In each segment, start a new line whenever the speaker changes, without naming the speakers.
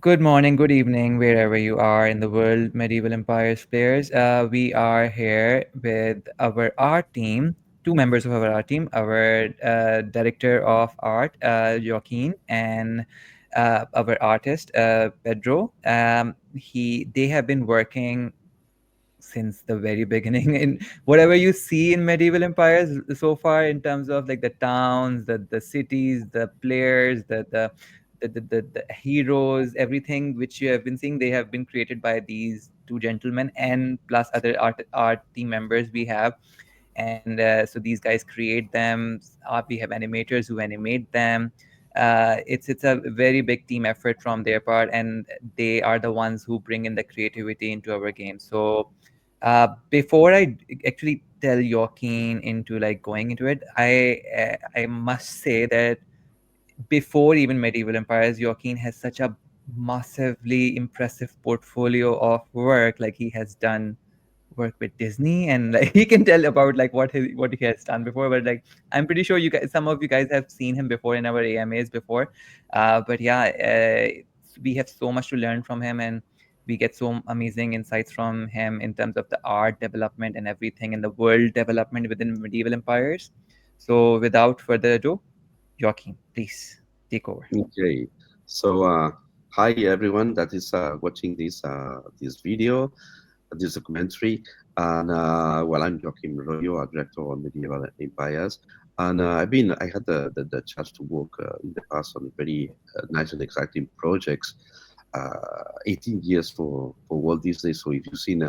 Good morning, good evening, wherever you are in the world, Medieval Empires players. We are here with our art team, two members of our art team, our director of art, Joaquin, and our artist, Pedro. They have been working since the very beginning in whatever you see in medieval empires so far in terms of like the towns, the cities, the players, the heroes, everything which you have been seeing, they have been created by these two gentlemen and plus other art team members we have. And so these guys create them. We have animators who animate them. It's a very big team effort from their part, and they are the ones who bring in the creativity into our game. So before I actually tell Joaquin into like going into it, I must say that before even medieval empires, Joaquin has such a massively impressive portfolio of work. Like he has done work with Disney, and like he can tell about like what he has done before. But like I'm pretty sure you guys, some of you guys have seen him before in our AMAs before. But yeah, we have so much to learn from him, and we get so amazing insights from him in terms of the art development and everything in the world development within medieval empires. So without further ado, Joaquin, please take over.
Okay, so hi everyone that is watching this video, this documentary, and well, I'm Joaquim Royo, a director on Medieval Empires, and I had the chance to work in the past on very nice and exciting projects. 18 years for Walt Disney. So if you've seen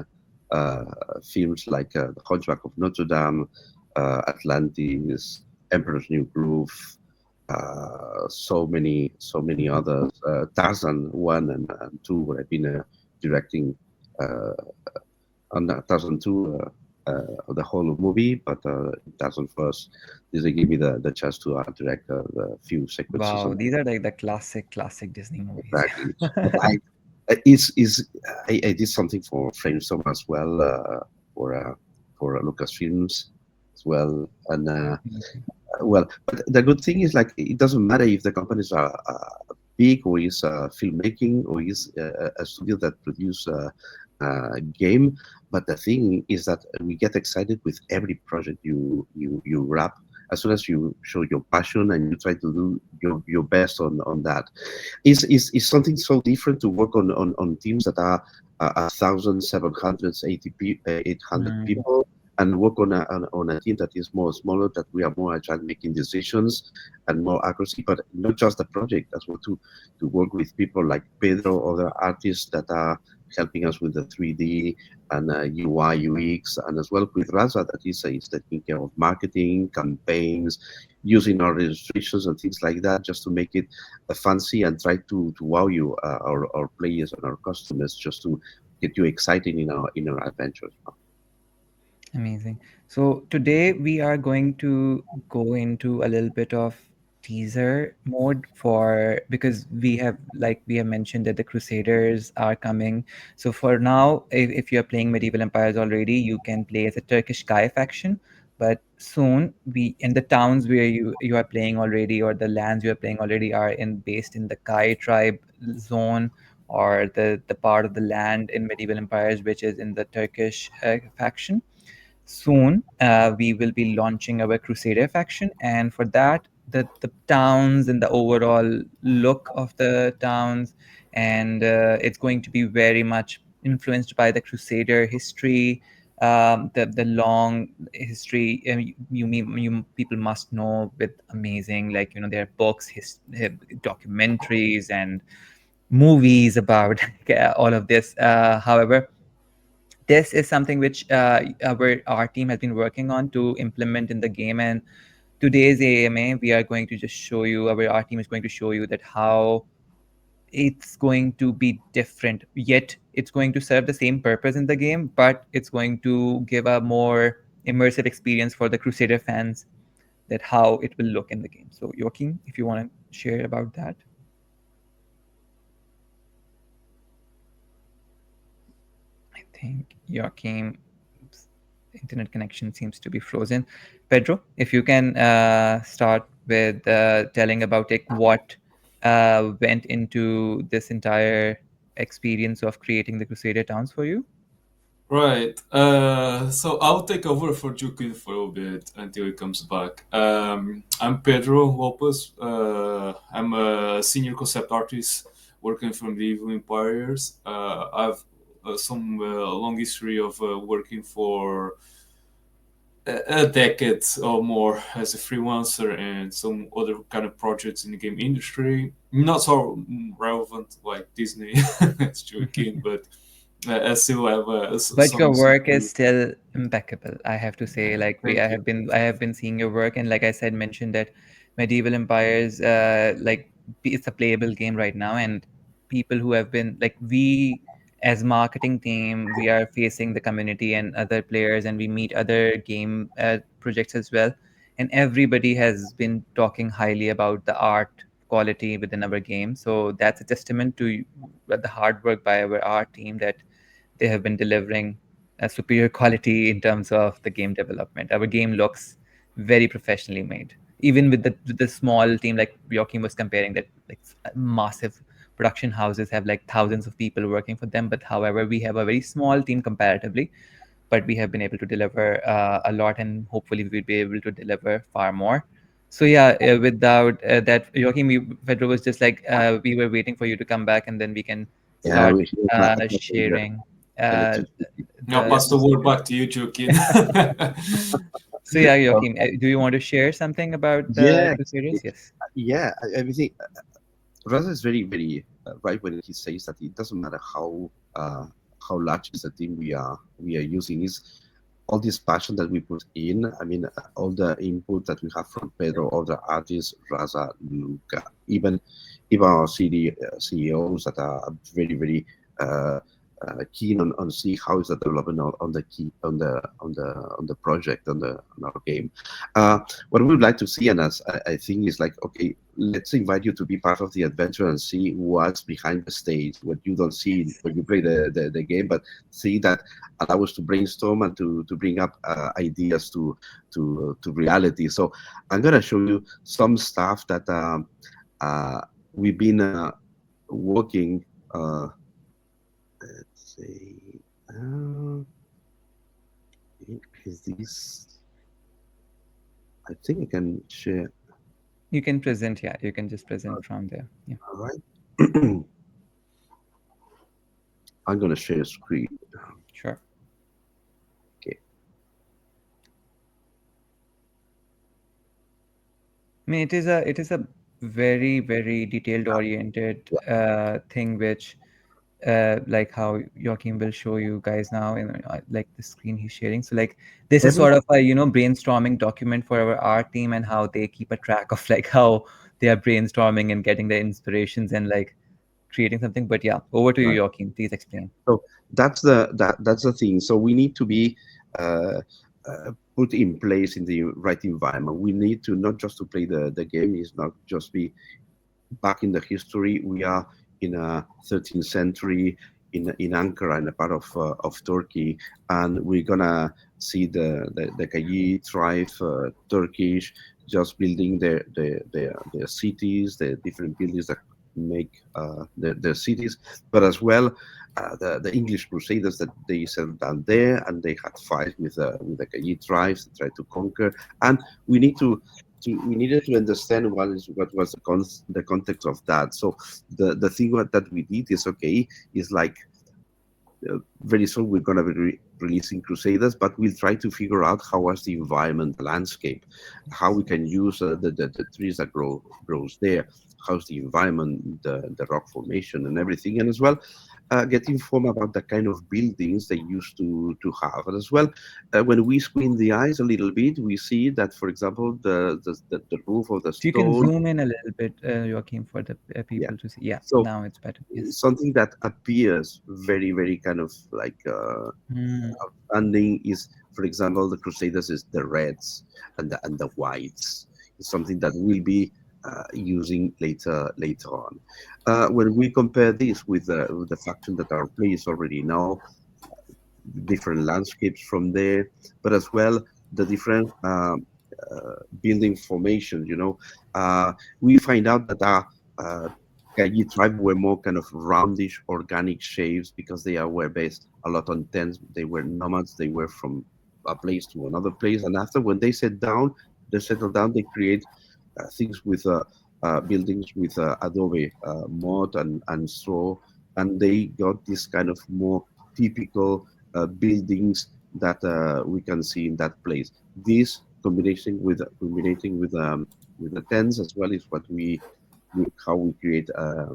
uh, films like The Hunchback of Notre Dame, Atlantis, Emperor's New Groove, so many others. Tarzan 1 and 2, where I've been directing uh, on Tarzan 2, the whole movie, but Tarzan first, this gave me the chance to direct the few sequences
Wow,
on
these are like the classic Disney movies.
exactly. But I did something for Framestore as well, for Lucasfilms as well, and well, but the good thing is like it doesn't matter if the companies are big or is filmmaking or is a studio that produce game. But the thing is that we get excited with every project you wrap. As soon as you show your passion and you try to do your best on that, is something so different to work on teams that are 1,780 800
Mm.
people and work on a team that is more smaller, that we are more agile making decisions and more accuracy, but not just the project as well, to work with people like Pedro, other artists that are helping us with the 3D and UI, UX, and as well with Raza that is taking care of marketing, campaigns, using our illustrations and things like that, just to make it fancy and try to wow you, our players and our customers, just to get you excited in our adventures.
Amazing. So today we are going to go into a little bit of teaser mode for because we have mentioned that the Crusaders are coming. So for now, if you're playing Medieval Empires already, you can play as a Turkish Kai faction. But soon we in the towns where you are playing already or the lands you are playing already are in based in the Kayi Tribe zone or the part of the land in Medieval Empires which is in the Turkish faction. Soon we will be launching our Crusader faction, and for that, the towns and the overall look of the towns, and it's going to be very much influenced by the Crusader history. The long history you people must know with amazing, like there are books, documentaries, and movies about all of this. However, this is something which our team has been working on to implement in the game. And today's AMA, we are going to just show you, our team is going to show you that how it's going to be different, yet it's going to serve the same purpose in the game, but it's going to give a more immersive experience for the Crusader fans, that how it will look in the game. So, Joaquin, if you want to share about that. I think Joachim's internet connection seems to be frozen. Pedro, if you can start with telling about like what went into this entire experience of creating the Crusader towns for you?
Right. So I'll take over for Jukin for a little bit until he comes back. I'm Pedro Lopez. I'm a senior concept artist working from the Evil Empires. I've some long history of working for a decade or more as a freelancer and some other kind of projects in the game industry. Not so relevant like Disney as Joaquin, but I still have
But your
some.
work is still impeccable, I have to say. Like
Thank you.
I have been seeing your work, and like I said, mentioned that Medieval Empires, it's a playable game right now, and people who have been like we as marketing team, we are facing the community and other players, and we meet other game projects as well, and everybody has been talking highly about the art quality within our game. So that's a testament to the hard work by our art team that they have been delivering a superior quality in terms of the game development. Our game looks very professionally made, even with the small team. Like Joachim was comparing that, like massive production houses have like thousands of people working for them. But however, we have a very small team comparatively, but we have been able to deliver a lot, and hopefully we'll be able to deliver far more. So yeah, without that, Joachim, Pedro was just like we were waiting for you to come back, and then we can
Yeah,
start
here's my
sharing uh,
electricity.
Now
the.
pass the word back to you, Joaquin.
So yeah,
Well,
Joachim, do you want to share something about
yeah,
Crusaders? Yes.
yeah. Everything. Raza is very, very right when he says that it doesn't matter how large is the team we are using. Is all this passion that we put in. I mean, all the input that we have from Pedro, all the artists, Raza, Luca, even our CEOs that are very, very uh, keen on see how is the development on the key on the project on our game. Uh, what we would like to see, and as I think is like, okay, let's invite you to be part of the adventure and see what's behind the stage, what you don't see when you play the game, but see that allow us to brainstorm and to bring up ideas to reality. So I'm gonna show you some stuff that uh, we've been working. Let's say, uh, is this? I think I can share.
You can present, yeah. You can just present from there. Yeah.
All right. I'm gonna share screen.
Sure.
Okay.
I mean, it is a very very detailed oriented
Yeah.
thing, which like how Joachim will show you guys now in like the screen he's sharing. So like this is
Every
sort of a brainstorming document for our art team, and how they keep a track of like how they are brainstorming and getting the inspirations and like creating something. But yeah, over to you, Joachim. Please explain.
So that's the thing. So we need to be uh, put in place in the right environment. We need to not just to play the game. Is not just be back in the history. We are in a 13th century in Ankara, in a part of Turkey, and we're gonna see the Kayi tribe, Turkish, just building their cities, the different buildings that make their cities, but as well the English Crusaders that they settled down there, and they had fights with the Kayi tribes, they tried to conquer, and we need we needed to understand what was the context of that. So the thing that we did is, okay, is like very soon we're going to be releasing Crusaders, but we'll try to figure out how was the environment, the landscape, how we can use the trees that grows there, how's the environment, the rock formation and everything, and as well get informed about the kind of buildings they used to have. And as well, when we squint the eyes a little bit, we see that, for example, the roof of the
So you can
stone,
zoom in a little bit, Joachim, for the
yeah.
people to see. Yeah,
So
now it's better. Yes.
something that appears very, very kind of like
Hmm.
outstanding is, for example, the Crusaders is the reds and the whites. It's something that we'll be using later on. When we compare this with the faction that our players already know, different landscapes from there, but as well the different building formations. We find out that uh, Kayi Tribe were more kind of roundish, organic shapes because they were based a lot on tents. They were nomads. They were from a place to another place, and after when they settle down. They create things with buildings with adobe mud and straw, and they got this kind of more typical buildings that we can see in that place. This combinating with the tents as well is what how we create a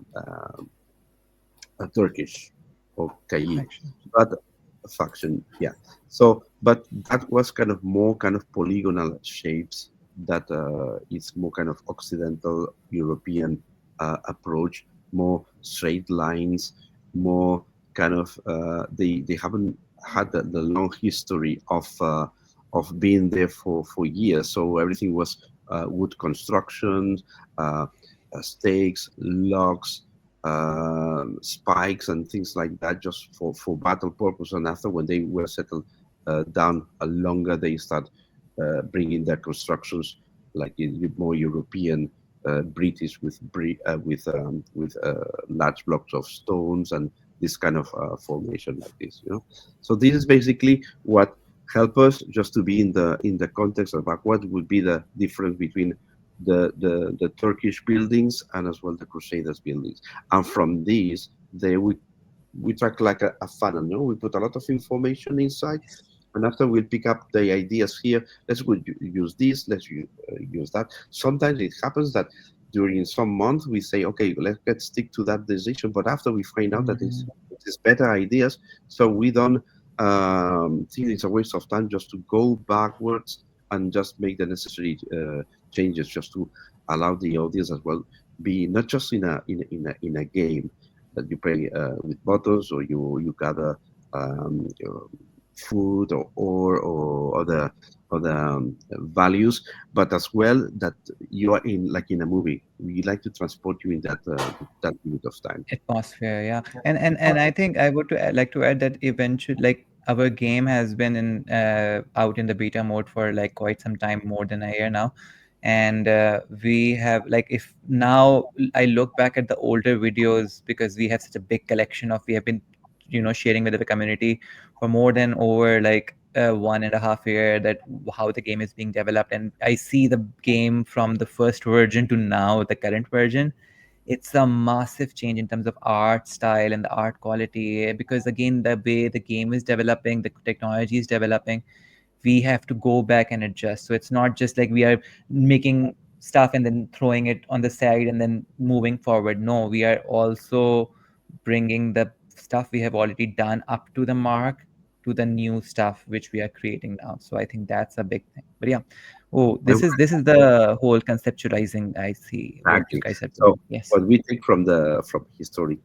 Turkish or Kayi,
Faction.
but a faction, yeah. So, but that was kind of more kind of polygonal shapes that is more kind of Occidental European approach, more straight lines, more kind of they haven't had the long history of being there for years. So everything was wood construction, uh, stakes, logs, spikes and things like that just for battle purpose. And after when they were settled down longer, they start bringing their constructions like in more European, British with large blocks of stones and this kind of formation like this. So this is basically what help us just to be in the context of like what would be the difference between the Turkish buildings and as well the Crusaders buildings. And from these, we track like a funnel. We put a lot of information inside, and after we'll pick up the ideas here. Let's use this. Use that. Sometimes it happens that during some month we say, okay, let's stick to that decision. But after we find out that
Mhm.
it's better ideas, so we don't think it's a waste of time just to go backwards and just make the necessary changes just to allow the audience as well be not just in a game that you play with buttons or you gather your food or other values, but as well that you are in like in a movie. We like to transport you in that minute of time.
Atmosphere, yeah. And I think I would like to add that eventually, like, our game has been in out in the beta mode for like quite some time, more than a year now. And we have, like, if now I look back at the older videos, because we have such a big collection of, we have been, sharing with the community for more than over like 1.5 year, that how the game is being developed, and I see the game from the first version to now the current version. It's a massive change in terms of art style and the art quality, because again, the way the game is developing, the technology is developing, we have to go back and adjust. So it's not just like we are making stuff and then throwing it on the side and then moving forward. No, we are also bringing the stuff we have already done up to the mark, to the new stuff which we are creating now. So I think that's a big thing. But yeah, oh,
And
this is the whole conceptualizing. I see what you
exactly.
guys are
So
doing. Yes.
what we take from historic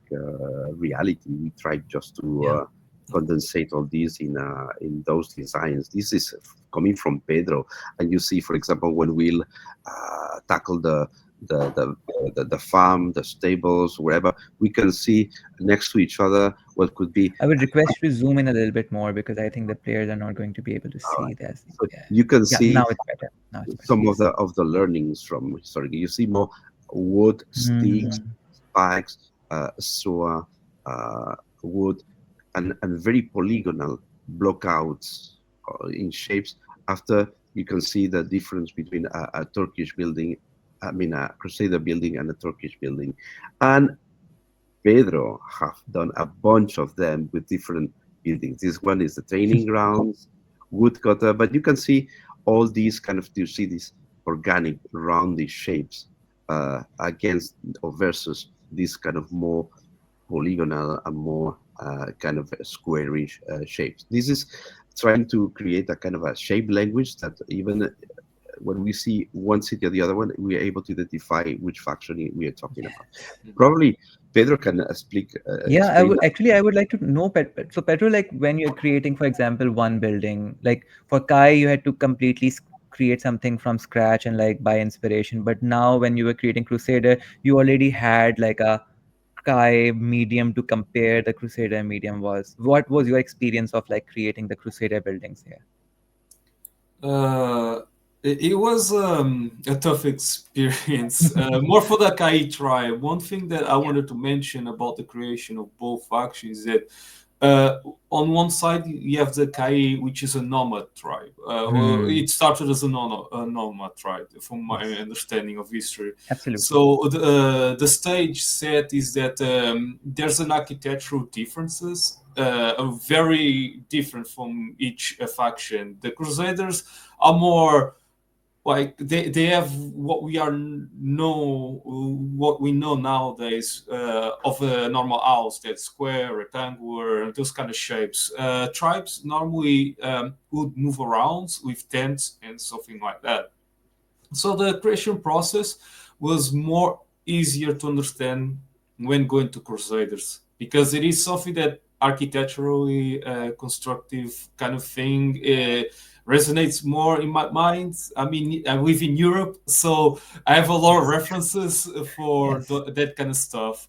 reality, we try just to
Yeah.
condensate all these in those designs. This is coming from Pedro, and you see, for example, when we'll tackle the, the the farm, the stables, wherever, we can see next to each other what could be.
I would request you to zoom in a little bit more, because I think the players are not going to be able to see this.
So
Yeah,
you can
yeah.
see
Now it's better. Now it's better.
some of
Yes.
the learnings from historic. You see more wood, sticks,
Mhm.
spikes, straw, uh, wood, and very polygonal blockouts in shapes. After you can see the difference between a Turkish building, I mean a Crusader building and a Turkish building, and Pedro have done a bunch of them with different buildings. This one is the training grounds, woodcutter, but you can see all these kind of, you see these organic roundish shapes against or versus this kind of more polygonal and more kind of squarish shapes. This is trying to create a kind of a shape language that even when we see one city or the other one, we are able to identify which faction we are talking about. Probably Pedro can
Yeah,
explain
I would like to know, so Petro, like when you're creating, for example, one building, like for Kai, you had to completely create something from scratch and like by inspiration. But now, when you were creating Crusader, you already had like a Kai medium to compare the Crusader medium was. What was your experience of like creating the Crusader buildings here?
Uh, It was a tough experience, more for the Kayi tribe. One thing that I wanted to mention about the creation of both factions is that uh, on one side you have the Kayi, which is a nomad tribe.
Hmm.
It started as a nomad tribe, from my
Yes,
understanding of history.
absolutely.
So the stage set is that there's an architectural differences, very different from each faction. The Crusaders are more like they have what we know nowadays of a normal house, that's square, rectangular, those kind of shapes. Tribes normally would move around with tents and something like that. So the creation process was more easier to understand when going to Crusaders, because it is something that architecturally constructive kind of thing resonates more in my mind. I mean, I live in Europe, so I have a lot of
Yes,
references for
yes.
that kind of stuff.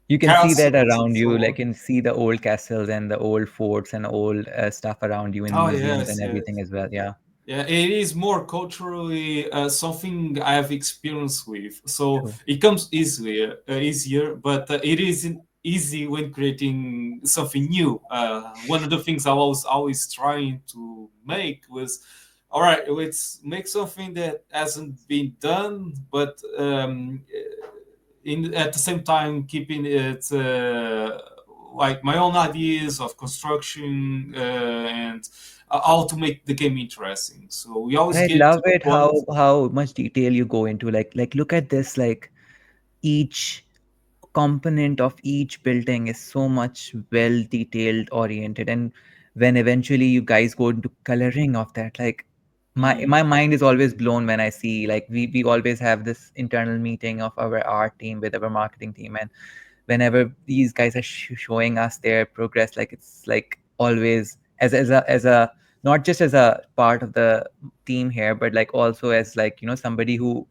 You can see that
Castles and
around
so
you, like
on.
you can see the old castles and the old forts and old stuff around you in
Oh
museums
yes,
and everything
yes.
as well. Yeah,
Yeah, it is more culturally something I have experience with, so
true.
it comes easier, but it isn't easy when creating something new. One of the things I was always trying to make was, all right, let's make something that hasn't been done, but in at the same time keeping it like my own ideas of construction and how to make the game interesting. So we
And
always
I
get
love
to the
it
point.
how much detail you go into. Like look at this. Like each component of each building is so much well detailed oriented, and when eventually you guys go into coloring of that, like
Mm.
my mind is always blown when I see, like we always have this internal meeting of our art team with our marketing team, and whenever these guys are showing us their progress, like it's like always as a not just as a part of the team here, but like also as, like, somebody who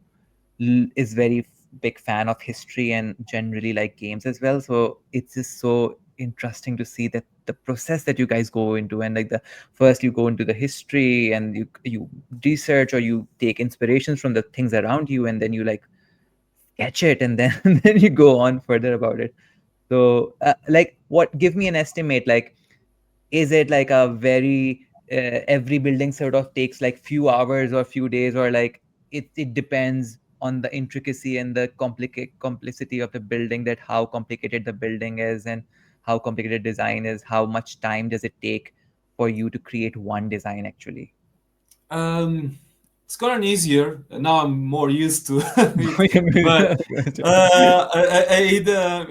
is very big fan of history and generally like games as well. So it's just so interesting to see that the process that you guys go into, and like the first you go into the history and you research or you take inspirations from the things around you, and then you like catch it, and then and then you go on further about it. So like, what, give me an estimate, like is it like a very every building sort of takes like few hours or few days, or like it depends on the intricacy and the complexity of the building, that how complicated the building is and how complicated design is, how much time does it take for you to create one design actually?
Um, it's gotten easier now. I'm more used to it, but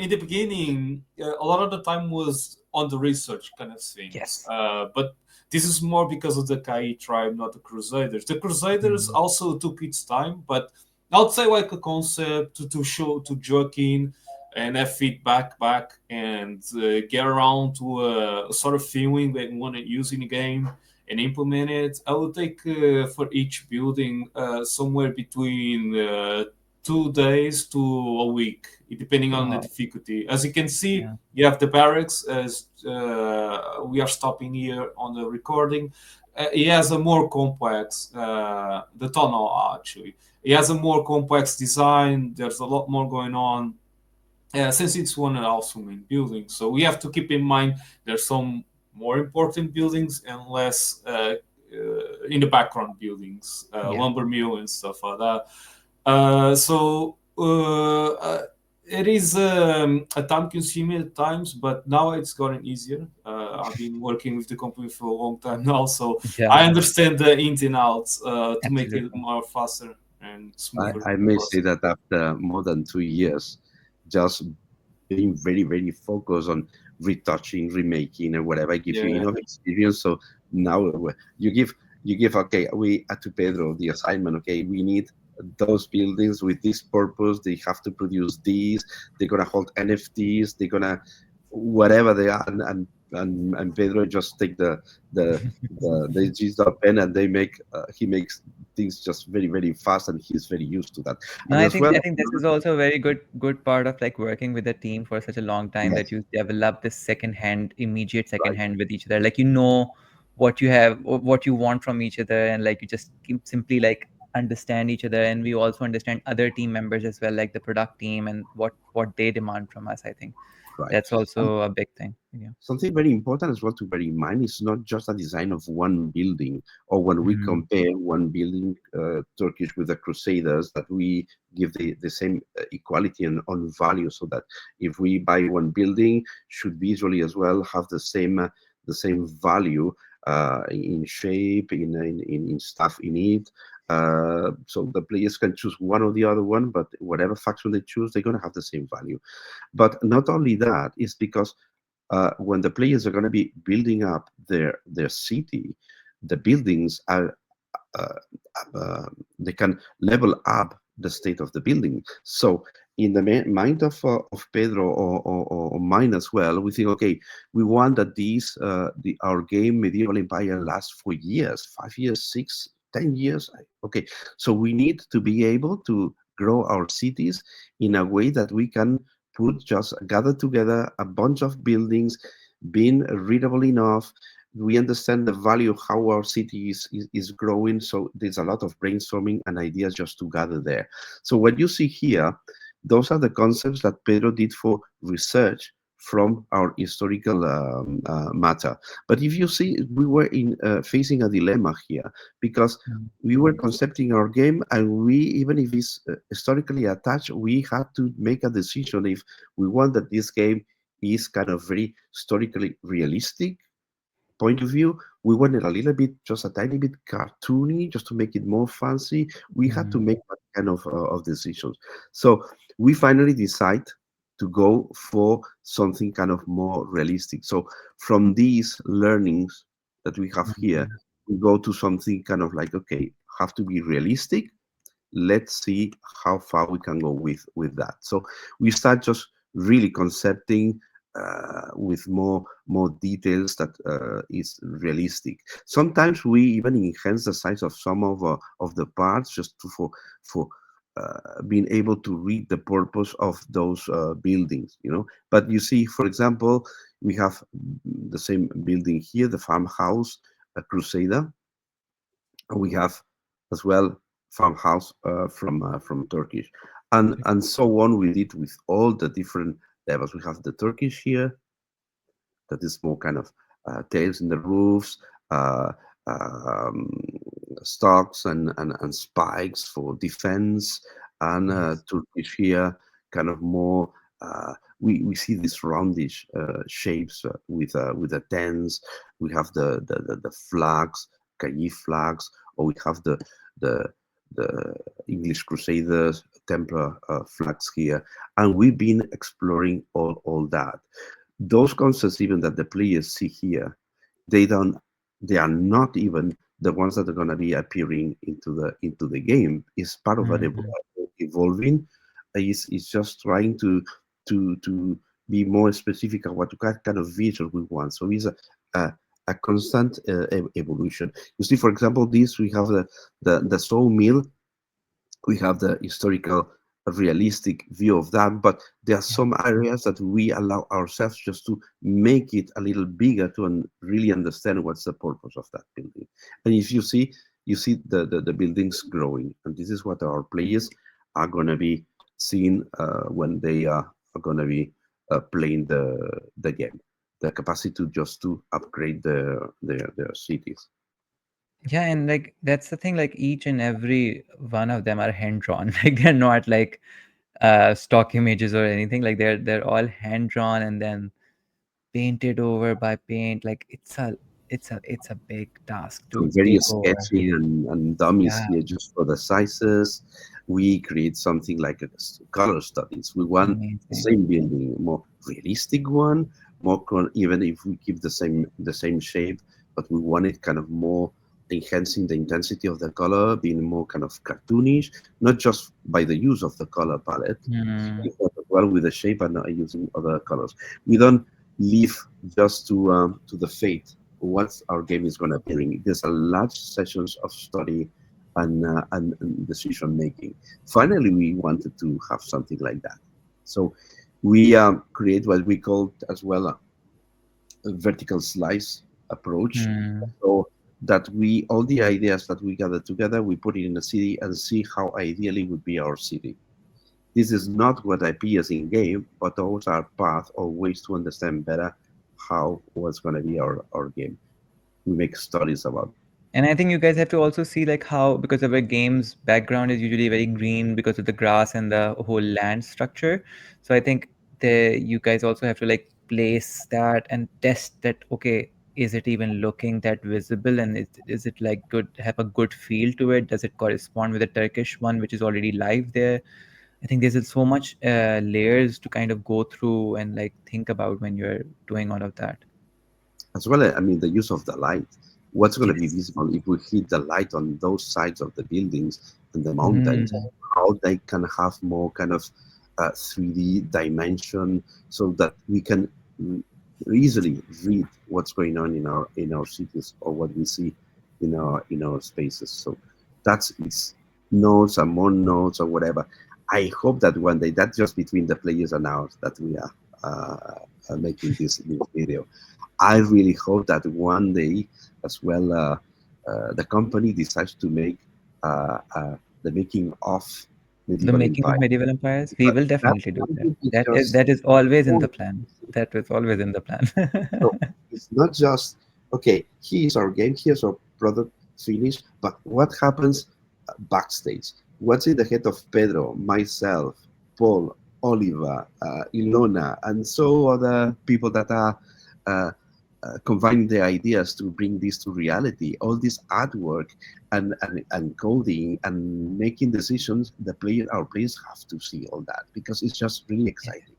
in the beginning, a lot of the time was on the research kind of things.
Yes.
But this is more because of the Kayi tribe, not the Crusaders. The Crusaders
Hmm.
also took its time, but I would say like a concept to show, to jerk in and have feedback back and get around to a sort of feeling that you want to use in the game and implement it. I will take for each building somewhere between 2 days to a week, depending on the
Wow.
difficulty. As you can see,
Yeah.
you have the barracks, as we are stopping here on the recording. It has a more complex, the tunnel actually. It has a more complex design. There's a lot more going on since it's one and also main building. So we have to keep in mind there's some more important buildings and less in the background buildings,
Yeah.
lumber mill and stuff like that. So it is a time consuming at times, but now it's gotten easier. I've been working with the company for a long time now, so I
Yeah.
understand the ins and outs to make it
Absolutely.
more faster and smoother
I may say
process.
that after more than 2 years, just being very, very focused on retouching, remaking, and whatever, give you
Yeah.
enough experience. So now you give okay, we to Pedro the assignment. Okay, we need those buildings with this purpose. They have to produce these. They're gonna hold NFTs. They're gonna whatever they are, and Pedro just take the digital pen, and they make he makes things just very, very fast, and he's very used to that.
No,
And
I
as
think
well,
I think this is also a very good part of like working with a team for such a long time, that
yes,
you develop this second hand, immediate second
right.
hand with each other. Like, you know what you have, what you want from each other, and like you just simply like understand each other, and we also understand other team members as well, like the product team, and what they demand from us. I think
Right.
that's also a big thing. Yeah.
Something very important as well to bear in mind is not just a design of one building, or when we
Mm,
compare one building, Turkish with the Crusaders, that we give the same equality and on value, so that if we buy one building, should visually as well have the same value in shape, in stuff in it. So the players can choose one or the other one, but whatever faction they choose, they're going to have the same value. But not only that, is because when the players are going to be building up their city, the buildings are uh, uh, they can level up the state of the building. So in the mind of Pedro, or mine as well, we think, okay, we want that our game Medieval Empire lasts for years, 5 years, 6, 10 years. Okay, so we need to be able to grow our cities in a way that we can put, just gather together a bunch of buildings, being readable enough. We understand the value of how our city is growing. So there's a lot of brainstorming and ideas just to gather there. So what you see here, those are the concepts that Pedro did for research from our historical matter. But if you see, we were facing a dilemma here, because
mm,
we were concepting our game, and we, even if it's historically attached, we had to make a decision if we want that this game is kind of very historically realistic point of view. We wanted a little bit, just a tiny bit cartoony, just to make it more fancy. We had to
mm,
make that kind of decisions. So we finally decide to go for something kind of more realistic. So from these learnings that we have here,
mm,
we go to something kind of like, okay, have to be realistic. Let's see how far we can go with that. So we start just really concepting with more details that is realistic. Sometimes we even enhance the size of some of the parts, just for being able to read the purpose of those buildings, but you see, for example, we have the same building here, the farmhouse, a Crusader. We have as well farmhouse from Turkish, and so on. We did with all the different levels. We have the Turkish here, that is more kind of tails in the roofs, uh, um, stocks and spikes for defense, and
yes.
Turkish here, kind of more. We see these roundish shapes with the tents. We have the flags, Kayi flags, or we have the the English Crusaders, Templar flags here, and we've been exploring all that. Those concepts even that the players see here, they don't they are not even the ones that are going to be appearing into the game. Is part of an
Mhm,
evolving. Is just trying to be more specific on what kind of visual we want. So it's a constant evolution. You see, for example, this, we have the sawmill. We have the historical realistic view of that, but there are
yeah.
some areas that we allow ourselves just to make it a little bigger to really understand what's the purpose of that building. And if you see the buildings growing, and this is what our players are going to be seeing when they are going to be playing the game, the capacity to just to upgrade their cities.
Yeah, and like that's the thing, like each and every one of them are hand drawn. Like they're not like stock images or anything. Like they're all hand drawn and then painted over by paint. Like it's a big task to
I'm very
take over.
sketchy and dummies
Yeah,
here just for the sizes. We create something like color studies. We want the
amazing.
same building, more realistic one, even if we keep the same shape, but we want it kind of more enhancing the intensity of the color, being more kind of cartoonish, not just by the use of the color palette,
Hmm.
but as well with the shape and using other colors. We don't leave just to the fate what our game is going to bring. There's a large sessions of study and decision making. Finally, we wanted to have something like that. So we create what we call as well a vertical slice approach,
Hmm.
so that we all the ideas that we gather together, we put it in a city and see how ideally would be our city. This is not what appears in game, but those are paths or ways to understand better how what's going to be our game. We make stories about.
And I think you guys have to also see like how, because our game's background is usually very green because of the grass and the whole land structure. So I think you guys also have to like place that and test that. Okay, is it even looking that visible, and is it like good, have a good feel to it? Does it correspond with the Turkish one which is already live there? I think there's so much layers to kind of go through and like think about when you're doing all of that.
As well, I mean, the use of the light. What's going to be
Yes.
visible if we hit the light on those sides of the buildings and the mountains?
Hmm.
How they can have more kind of 3D dimension, so that we can mm, easily read what's going on in our cities, or what we see in our spaces. So that's it's nodes and more nodes or whatever. I hope that one day, that's just between the players and ours, that we are making this video. I really hope that one day as well, the company decides to make the making of
The
medieval
making of
empire.
medieval empires, we
But
will
that
definitely do
one
that.
will be
That is
just
that is always in
so
the plan. That is always in the plan.
so it's not just okay. Here's our game. Here's our product finished. But what happens backstage? What's in the head of Pedro, myself, Paul, Oliver, Ilona, and so other people that are uh, combining their ideas to bring this to reality? All this artwork and coding and making decisions. Our players have to see all that, because it's just really exciting.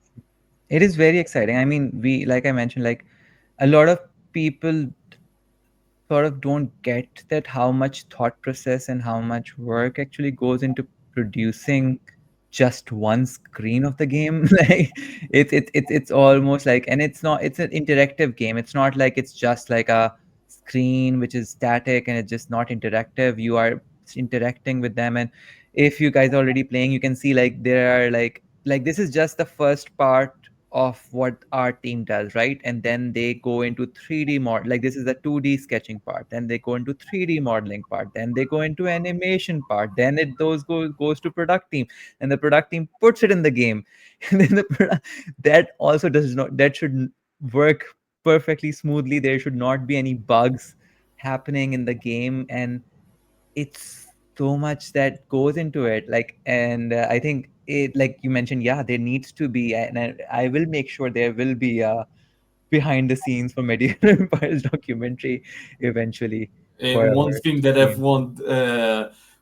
It is very exciting. I mean, we, like I mentioned, like a lot of people sort of don't get that how much thought process and how much work actually goes into producing just one screen of the game. Like it's almost like, and it's not, it's an interactive game. It's not like it's just like a screen which is static and it's just not interactive. You are interacting with them, and if you guys are already playing, you can see like there are like this is just the first part of what our team does, right? And then they go into 3D mod, like this is the 2D sketching part, then they go into 3D modeling part, then they go into animation part, then it those goes to product team, and the product team puts it in the game. And then that also does not, that should work perfectly smoothly. There should not be any bugs happening in the game, and it's so much that goes into it. Like, and I think it, like you mentioned, yeah, there needs to be, and I will make sure there will be a behind the scenes for medieval empires documentary eventually for
And one
our
thing that
team.
everyone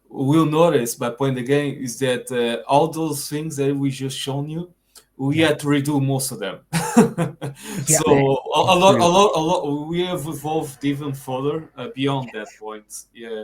will notice by playing the game is that all those things that we just shown you, we
Yeah,
had to redo most of them.
yeah,
So
Absolutely.
a lot, we have evolved even further beyond that point. Yeah,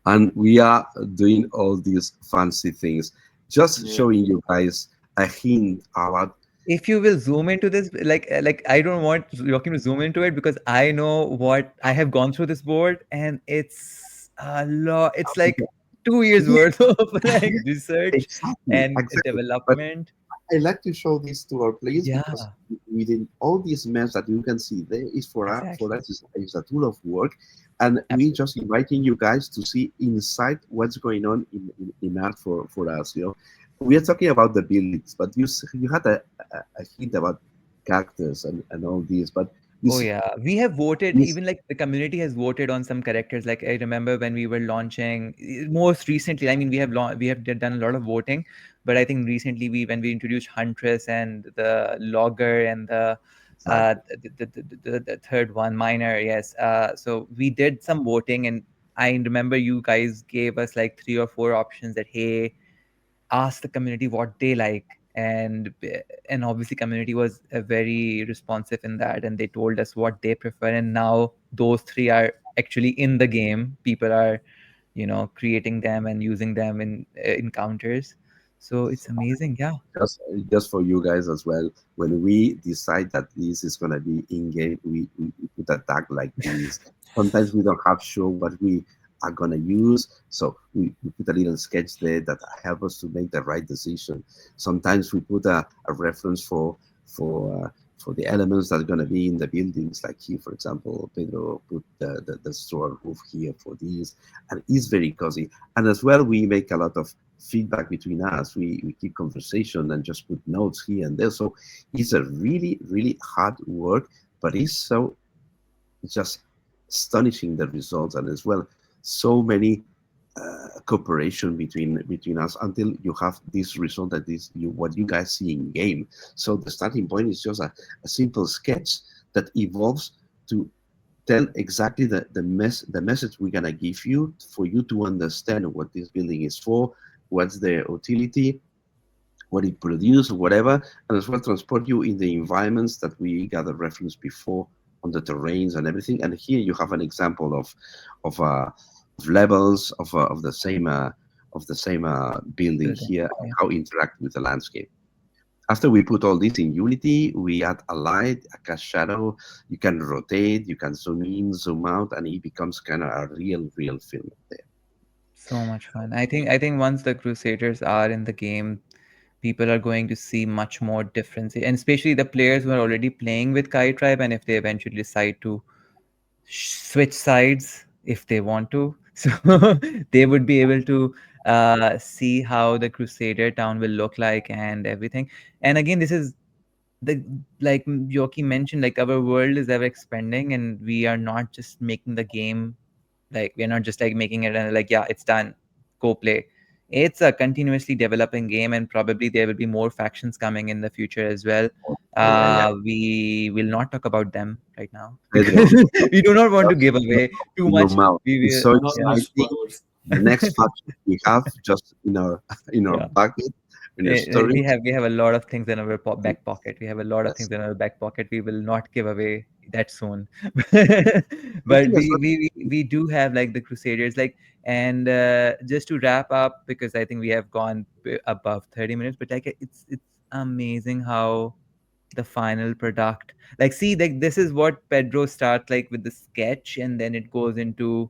And we are doing all these fancy things, just
yeah.
showing you guys a hint about.
if you will zoom into this, like I don't want Joachim to zoom into it because I know what I have gone through this board, and it's a lot. It's like 2 years
Yeah,
worth of like
yeah,
research
exactly,
and
exactly. But
development.
I like to show this to our players, because
Yeah,
within all these maps that you can see there is for
exactly.
us is a tool of work, and we
Absolutely.
just inviting you guys to see inside what's going on in art for us. We are talking about the buildings, but you had a hint about characters and all these, but you
Oh
see,
yeah, we have voted.
you see
Even like the community has voted on some characters. Like I remember when we were launching most recently. I mean, we have done a lot of voting, but I think recently when we introduced Huntress and the Logger and uh
exactly.
the third one, Miner. Yes. So we did some voting, and I remember you guys gave us like three or four options that, hey, ask the community what they like, and obviously community was very responsive in that, and they told us what they prefer, and now those three are actually in the game. People are creating them and using them in encounters. So it's amazing. Yeah,
just for you guys as well, when we decide that this is going to be in game, we put a tag like this. Sometimes we don't have sure what we are going to use, so we put a little sketch there that help us to make the right decision. Sometimes we put a reference for for the elements that are going to be in the buildings. Like here, for example, Pedro put the straw roof here for these, and it's very cozy. And as well, we make a lot of feedback between us. We keep conversation and just put notes here and there. So it's a really, really hard work, but it's so just astonishing the results, and as well so many cooperation between us until you have this result that is what you guys see in game. So the starting point is just a simple sketch that evolves to tell exactly the message we're gonna give you for you to understand what this building is for, what's the utility, what it produces, whatever, and as well transport you in the environments that we gathered reference before on the terrains and everything. And here you have an example of, of levels of the same building
Building.
here,
Yeah.
how interact with the landscape. After we put all this in Unity, we add a light, a cast shadow. You can rotate, you can zoom in, zoom out, and it becomes kind of a real film there.
So much fun. I think once the Crusaders are in the game, people are going to see much more difference, and especially the players who are already playing with Kayi Tribe, and if they eventually decide to switch sides if they want to, so they would be able to see how the Crusader town will look like and everything. And again, this is the, like Yoki mentioned, like our world is ever expanding, and we are not just making the game, like we're not just like making it and like, yeah, it's done, go play. It's a continuously developing game, and probably there will be more factions coming in the future as well.
Yeah.
We will not talk about them right now
Pedro,
because we do not want to give
just
away too
in your
much.
mouth.
We
It's
will,
so
Not
yeah,
much
exciting.
spoilers.
The next faction we have just in our
yeah.
bucket, in our
We
storage.
have a lot of things in our back pocket. We have a lot of
Yes.
things in our back pocket. We will not give away that soon.
One
But
thing as well.
we do have like the Crusaders, like, and just to wrap up, because I think we have gone above 30 minutes, but like it's amazing how the final product, like, see, like this is what Pedro starts like with the sketch, and then it goes into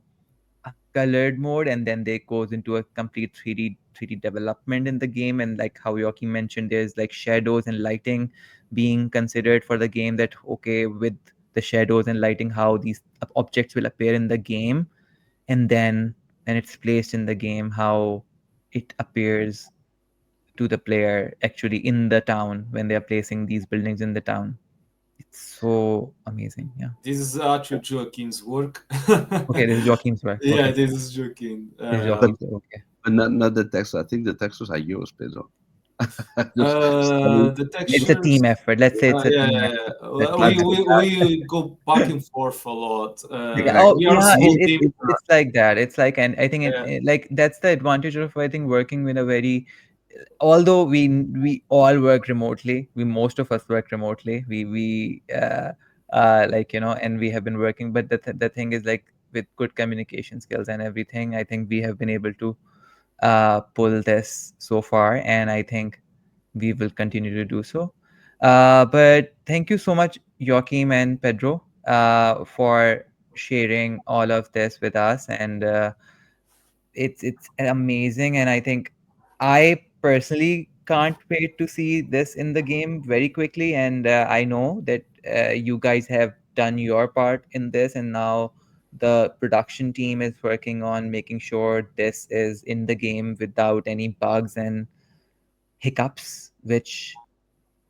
a colored mode, and then they goes into a complete 3D development in the game. And like how Yoki mentioned, there's like shadows and lighting being considered for the game, that okay, with the shadows and lighting, how these objects will appear in the game, and then when it's placed in the game, how it appears to the player actually in the town when they are placing these buildings in the town. It's so amazing. Yeah.
This is actually Joaquin's work.
Okay, this is Joaquin's work.
Yeah,
Okay,
this is Joaquin.
this is
But,
Joaquin's work. Okay.
not the text. I think the textures are yours, Pedro. Just
The
It's a
textures.
team effort. Let's say it's a
Yeah,
team
yeah, yeah.
effort. It's a
Well,
team effort.
we go back and forth a lot.
Yeah,
exactly.
oh
We are a
yeah,
small
it's
team.
it's it's like that. It's like, and I think
Yeah.
like that's the advantage of, I think, working with a very, although we all work remotely, we most of us work remotely. We like, and we have been working, but the thing is, like, with good communication skills and everything, I think we have been able to pull this so far, and I think we will continue to do so. But thank you so much, Joachim and Pedro, for sharing all of this with us, and it's amazing. And I think I personally can't wait to see this in the game very quickly. And I know that you guys have done your part in this, and now the production team is working on making sure this is in the game without any bugs and hiccups, which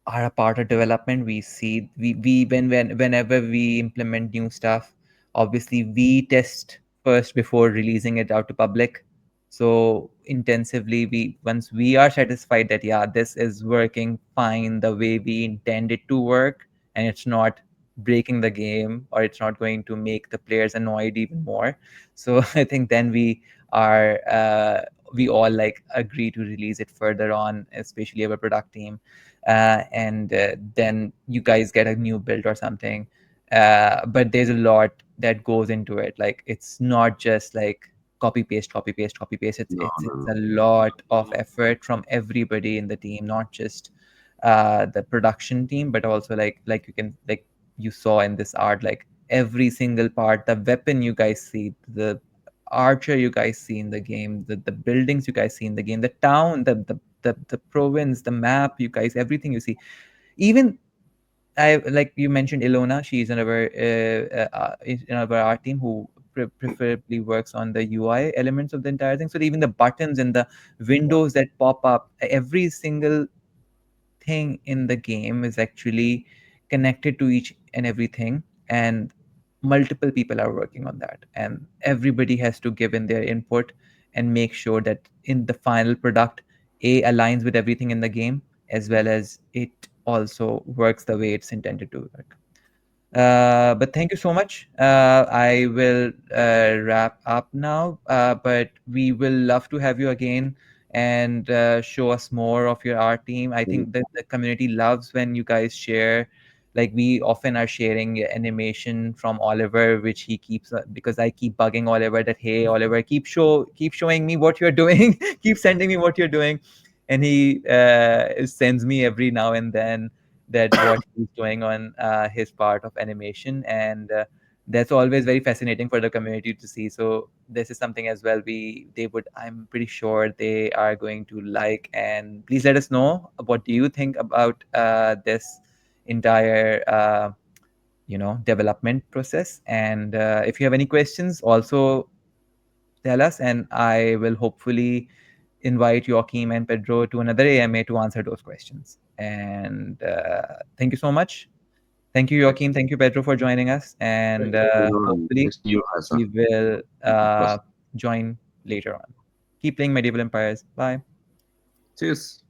are a part of development. We see, we whenever we implement new stuff, obviously we test first before releasing it out to public. So intensively, we once we are satisfied that, yeah, this is working fine the way we intend it to work, and it's not breaking the game, or it's not going to make the players annoyed even more. So I think then we all like agree to release it further on, especially our product team. And then you guys get a new build or something. But there's a lot that goes into it. Like, it's not just like copy paste, copy paste, copy paste. It's
No,
it's
no,
it's
no.
a lot of effort from everybody in the team, not just the production team, but also like you can, like you saw in this art, like every single part, the weapon you guys see, the archer you guys see in the game, the buildings you guys see in the game, the town, the province, the map, you guys, everything you see. Even I like you mentioned Ilona. She's in our art team who preferably works on the UI elements of the entire thing. So even the buttons and the windows that pop up, every single thing in the game is actually connected to each and everything, and multiple people are working on that, and everybody has to give in their input and make sure that in the final product a aligns with everything in the game, as well as it also works the way it's intended to work. But thank you so much. I will wrap up now, but we will love to have you again and show us more of your art team. I think that the community loves when you guys share. Like we often are sharing animation from Oliver, which he keeps because I keep bugging Oliver that hey Oliver, keep showing me what you're doing, keep sending me what you're doing, and he sends me every now and then that what he's doing on his part of animation, and that's always very fascinating for the community to see. So this is something as well they would, I'm pretty sure they are going to like, and please let us know what do you think about this entire development process, and if you have any questions also tell us, and I will hopefully invite Joachim and Pedro to another AMA to answer those questions. And thank you so much. Thank you,
Thank
Joachim. Thank you, Pedro, for joining us. And
you, everyone.
hopefully,
Thanks to you, Asa.
we will
Plus,
join later on. Keep playing Medieval Empires. Bye.
cheers.